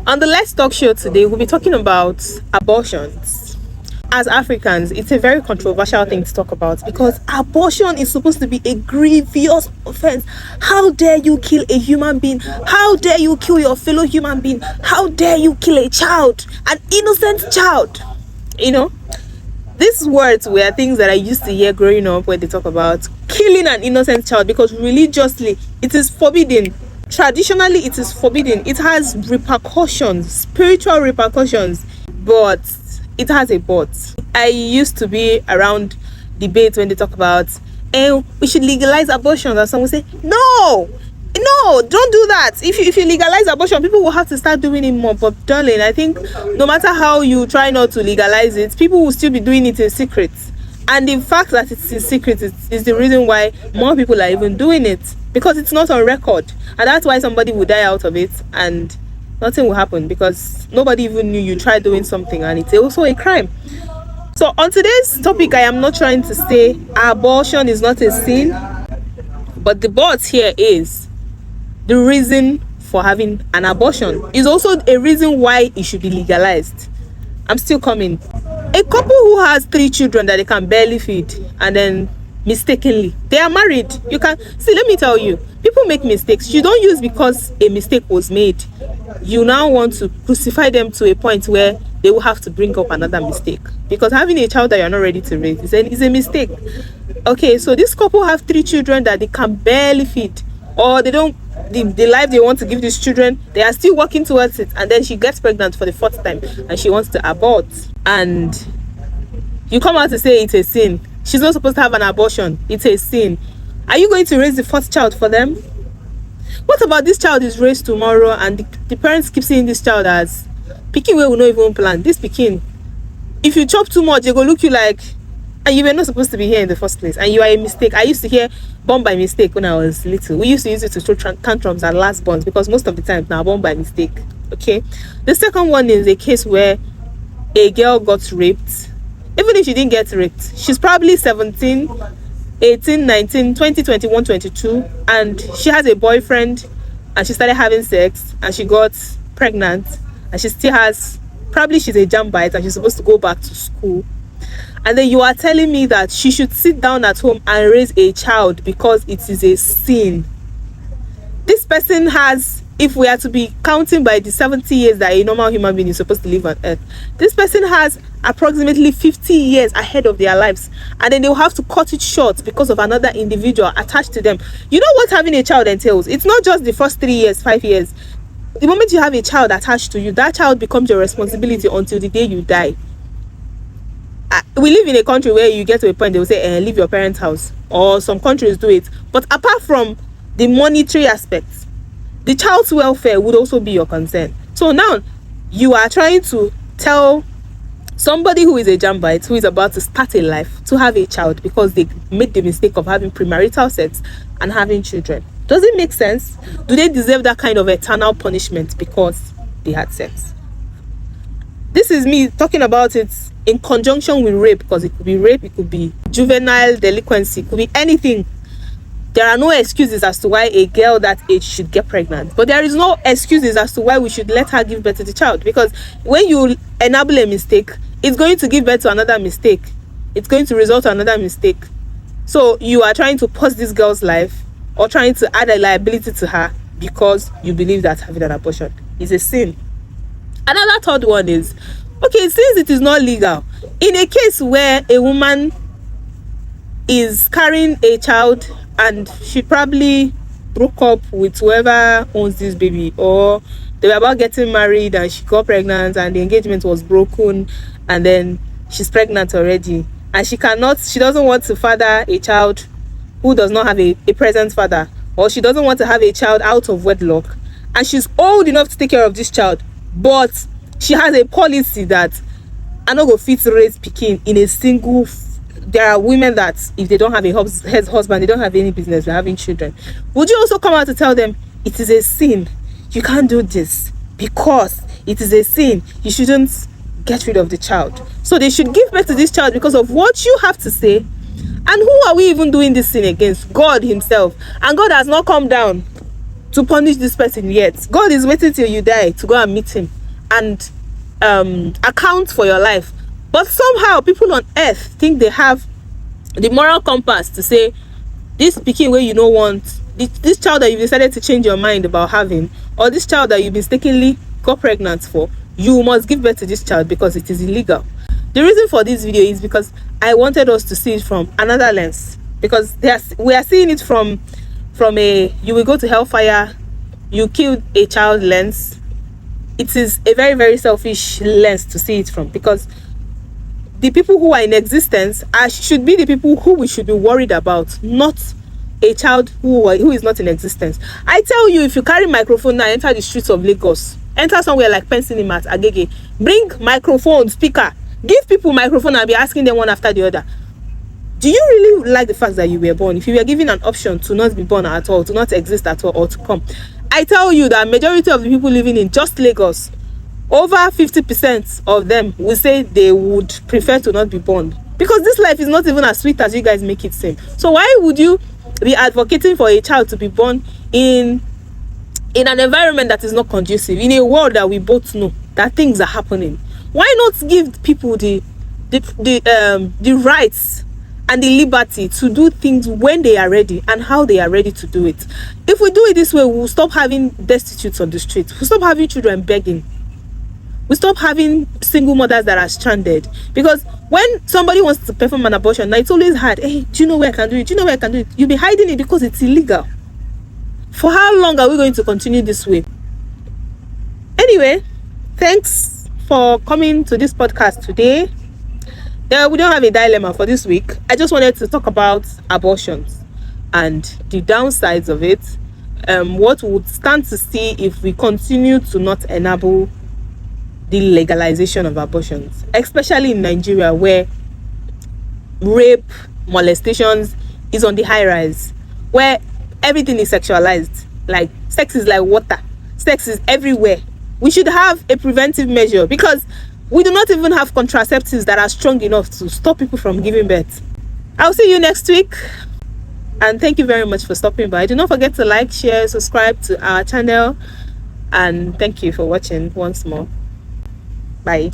On the Let's Talk show today, we'll be talking about abortions. As Africans, it's a very controversial thing to talk about because abortion is supposed to be a grievous offense. How dare you kill a human being? How dare you kill your fellow human being? How dare you kill a child, an innocent child? You know, these words were things that I used to hear growing up when they talk about killing an innocent child, because religiously it is forbidden. Traditionally, it is forbidden. It has repercussions, spiritual repercussions, but it has a but. I used to be around debates when they talk about, we should legalize abortion, and someone say, no, don't do that. If you legalize abortion, people will have to start doing it more. But darling, I think no matter how you try not to legalize it, people will still be doing it in secret. And the fact that it's in secret is the reason why more people are even doing it, because it's not on record. And that's why somebody will die out of it and nothing will happen, because nobody even knew you tried doing something, and it's also a crime. So on today's topic, I am not trying to say abortion is not a sin, but the but here is the reason for having an abortion is also a reason why it should be legalized. I'm still coming. A couple who has 3 children that they can barely feed, and then mistakenly they are married. You can see, let me tell you, people make mistakes. You don't use because a mistake was made, you now want to crucify them to a point where they will have to bring up another mistake, because having a child that you're not ready to raise is a mistake. Okay, so this couple have 3 children that they can barely feed, or they don't, the life they want to give these children, they are still working towards it, and then she gets pregnant for the 4th time and she wants to abort, and you come out to say it's a sin. She's not supposed to have an abortion. It's a sin. Are you going to raise the 4th child for them? What about this child is raised tomorrow and the parents keep seeing this child as pikin wey we no even plan? This pikin, if you chop too much, they go look you like, and you were not supposed to be here in the first place, and you are a mistake. I used to hear born by mistake when I was little. We used to use it to throw tantrums at last borns, because most of the time now born by mistake. Okay, the second one is a case where a girl got raped. Even if she didn't get raped, she's probably 17, 18, 19, 20, 21, 22, and she has a boyfriend, and she started having sex, and she got pregnant, and she still has, probably she's a jambite, and she's supposed to go back to school. And then you are telling me that she should sit down at home and raise a child because it is a sin. This person has, if we are to be counting by the 70 years that a normal human being is supposed to live on earth, this person has approximately 50 years ahead of their lives, and then they'll have to cut it short because of another individual attached to them. You know what having a child entails? It's not just the first 3 years, 5 years. The moment you have a child attached to you, that child becomes your responsibility until the day you die. We live in a country where you get to a point they will say, leave your parents' house, or some countries do it. But apart from the monetary aspects, the child's welfare would also be your concern. So now you are trying to tell somebody who is a jambite, who is about to start a life, to have a child because they made the mistake of having premarital sex and having children. Does it make sense? Do they deserve that kind of eternal punishment because they had sex? This is me talking about it in conjunction with rape, because it could be rape, it could be juvenile delinquency, it could be anything. There are no excuses as to why a girl that age should get pregnant, but there is no excuses as to why we should let her give birth to the child, because when you enable a mistake, it's going to give birth to another mistake. It's going to result to another mistake. So you are trying to pause this girl's life, or trying to add a liability to her because you believe that having an abortion is a sin. Another third one is, okay, since it is not legal, in a case where a woman is carrying a child and she probably broke up with whoever owns this baby, or they were about getting married and she got pregnant and the engagement was broken, and then she's pregnant already, and she doesn't want to father a child who does not have a present father, or she doesn't want to have a child out of wedlock, and she's old enough to take care of this child, but she has a policy that I no go fit raise pikin in a single. There are women that if they don't have a husband, they don't have any business with having children. Would you also come out to tell them it is a sin? You can't do this because it is a sin. You shouldn't get rid of the child. So they should give birth to this child because of what you have to say. And who are we even doing this sin against? God himself. And God has not come down to punish this person yet. God is waiting till you die to go and meet him and account for your life. But somehow people on earth think they have the moral compass to say, this pikin where you don't want, this child that you decided to change your mind about having, or this child that you mistakenly got pregnant for, you must give birth to this child because it is illegal. The reason for this video is because I wanted us to see it from another lens, because we are seeing it from a you will go to hellfire, you killed a child lens. It is a very, very selfish lens to see it from, because the people who are in existence should be the people who we should be worried about, not a child who is not in existence. I tell you, if you carry microphone now, enter the streets of Lagos, enter somewhere like Pen Cinema at Agege, bring microphone, speaker, give people microphone and be asking them one after the other, do you really like the fact that you were born? If you were given an option to not be born at all, to not exist at all, or to come, I tell you that majority of the people living in just Lagos, over 50% of them will say they would prefer to not be born, because this life is not even as sweet as you guys make it seem. So why would you be advocating for a child to be born in an environment that is not conducive, in a world that we both know that things are happening? Why not give people the rights and the liberty to do things when they are ready and how they are ready to do it? If we do it this way, we'll stop having destitutes on the streets, we'll stop having children begging, we stop having single mothers that are stranded. Because when somebody wants to perform an abortion, now it's always hard. Hey, do you know where I can do it? Do you know where I can do it? You'll be hiding it because it's illegal. For how long are we going to continue this way? Anyway, thanks for coming to this podcast today. We don't have a dilemma for this week. I just wanted to talk about abortions and the downsides of it. What would stand to see if we continue to not enable the legalization of abortions, especially in Nigeria, where rape, molestations is on the high rise, where everything is sexualized. Like, sex is like water, sex is everywhere. We should have a preventive measure, because we do not even have contraceptives that are strong enough to stop people from giving birth. I'll see you next week, and thank you very much for stopping by. Do not forget to like, share, subscribe to our channel, and thank you for watching once more. Bye.